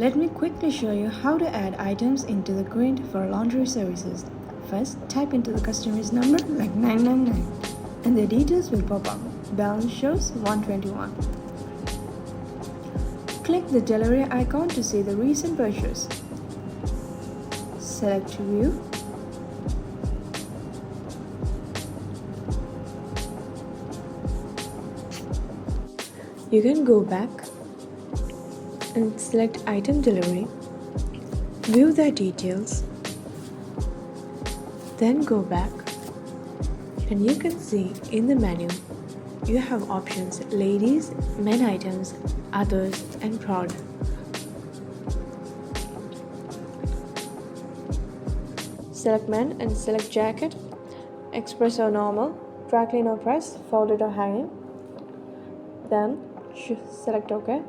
Let me quickly show you how to add items into the grid for laundry services. First, type into the customer's number like 999 and the details will pop up. Balance shows 121. Click the delivery icon to see the recent purchase. Select View. You can go back and select Item Delivery, view the details, then go back and you can see in the menu you have options Ladies, Men items, Others and Prod. Select Men and select Jacket, Express or Normal, Dry Clean or Press, Folded or Hanging. Then select OK.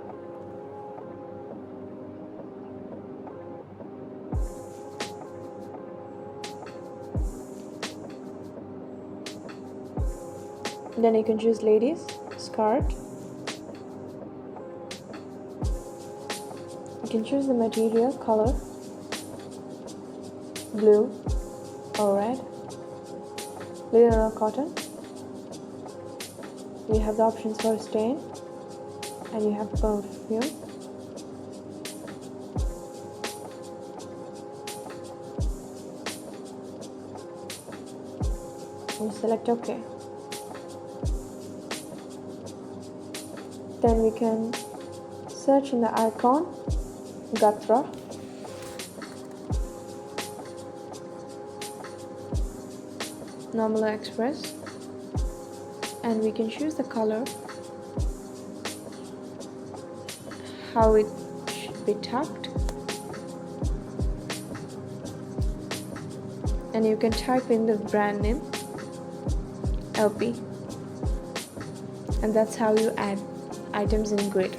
Then you can choose Ladies, Skirt. You can choose the material, color, blue or red, linen or cotton. You have the options for stain and you have perfume. And select OK. Then we can search in the icon Gatra. Normal or Express, and we can choose the color, how it should be tucked, and you can type in the brand name LP, and that's how you add items in grid.